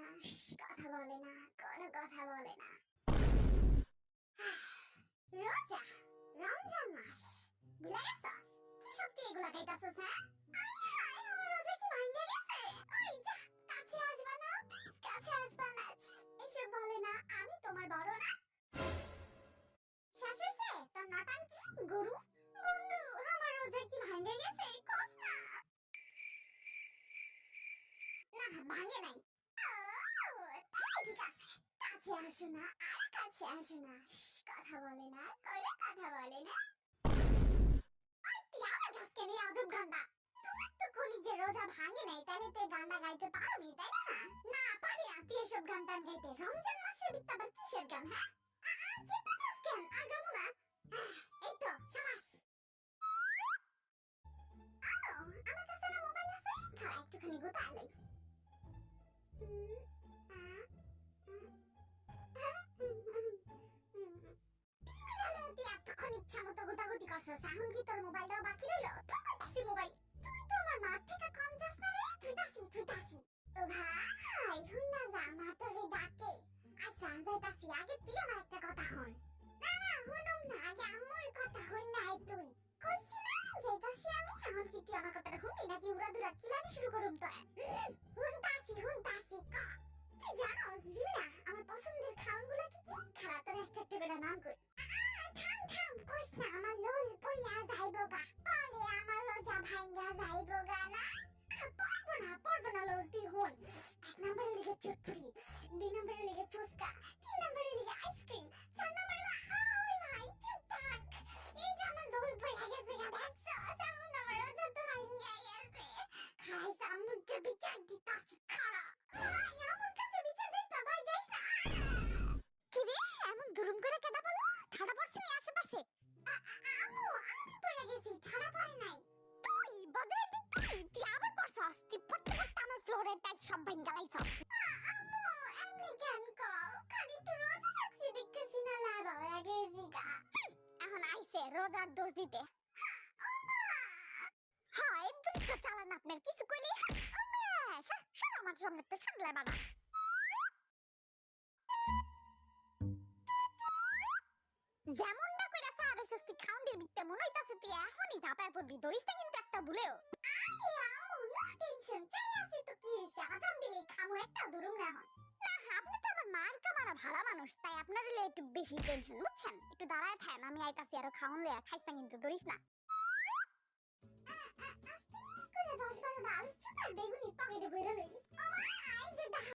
কথা বলে না, কোনো কথা বলে না। রোজা, রমজান মাস, ভুলে গেছস? কি শক্তি এগুলা গাইতাছস? হ্যাঁ, আয় হায়, আমার রোজা কি ভাঙে গেছে? ওই যা, কাছে আসবা না, প্লিজ কাছে আসবা না। এসব বলে না, আমি তোমার বড় না? শেষ হইছে তোর নটাঙ্কি, গরু? বন্ধু, আমার রোজা কি ভাঙে গেছে? কস না। না, ভাঙে নাই। তাই ঠিক আছে, কাছে আসো না, আর কাছে আসো না। কথা বলে না, কোনো কথা বলে না। ওই তুই আমার কাছকে নিয়ে আজব গান্ডা। তুই তো কলি যে রোজা ভাঙে নাই, তাহলে তুই গান্ডা গাইতে পারবি, তাই না? না পারি না তুই এসব গান টান গাইতে। রমজান মাসের ভিতরে আবার কিসের গান? হ্যাঁ, চিন্তাছিস কেন? আর গাবো না। এই তো সাবাস। আমার কাছে না মোবাইল আছে, খাড়া একটুখানি গোতা লই। এতক্ষণ ইচ্ছা মতো গোতাগুতি করছস, এখন কি তোর মোবাইলটাও বাকি রইলো? থুকাইতাছি মোবাইল। তুই তো আমার মার থেকে কম যাস না রে। থুইতাছি। ও ভাই, হুই না যা, মা তোরে ডাকে। আচ্ছা যাইতাছি, আগে তুই আমার একটা কথা হন। না, হুনুম না, আগে আম্মুর কথা হই নাই তুই। কইছি না যাইতাছি আমি, এখন কি তুই আমার কথাটা শুনলি নাকি উড়াদুরা কিলানি শুরু করুম তোরা? হুনতাছি ক। তুই জানোস জিমিরা আমার পছন্দের খাওয়ানগুলো কি কি? খাড়া তোর একটা একটা করে নাম কই। থাম কইস না, আমার লোল পইয়া যাইবো গা। পরে আমার রোজা ভাইঙ্গা যাইবো গা না। পড়বো না লোল, তুই হন। 1 নম্বরে লিখে চটপুরি, 2 নম্বরে লিখে ফুচকা, 3 নম্বরে লিখে আইসক্রিম, 4 নম্বরে ওই ভাই চুপ থাক। এই যে আমার লোল পইয়া গেছে গা, দেখছস? এখন আমার রোজা তো ভাইঙ্গা গেছে। খাইস আম্মুকে বিচার দিতাছি, খাড়া। ভাই আমার কাছে বিচার দিস না, ভাই যাইস না। কি রে, এমন দুরুম করে কেডা বললো? ঠাড়া পড়ছিস নি আশেপাশে? আম্মু, আমি পড়ে গেছি, ঠাড়া পড়ে নাই। তুই বদরেটি, তুই আবার পড়ছস? তুই পড়তে আমার ফ্লোরের টাইস সব ভাঙা লাইছস। আম্মু, এমনি কেন কও? খালি তো রোজা রাখছি দেখতেছি না, লাগা হয়ে গেছি গা। এখন আইছে রোজার দোষ দিতে। হয় দ্রুত চালান, আপনার কিছু কইলি সর আমার সামনে তো সামলে বানা। যেমনটা কইরা সারাইছস তুই খাউন্ডের ভিতরে, মনে হইতাছে তুই এখনই ঝাঁপায় পড়বি। ধরিস না কিন্তু একটা ভুলেও। আরে আম্মু, নো টেনশন, চাই আছে তো কি হইছে? আজান দিলেই খামু, একটা ধরুম না এখন। না, আপনি তো আবার মার কামারা ভালো মানুষ, তাই আপনার হলে একটু বেশি টেনশন, বুঝছেন? একটু দাঁড়ায় থাকেন, আমি আইতাছি, আরো খাওন লইয়া। খাইস না কিন্তু, ধরিস না। আস্তে করে 10-12 টা আলু চোখা বেগুনি পকেটে বইরা লই। ও মা, এই যে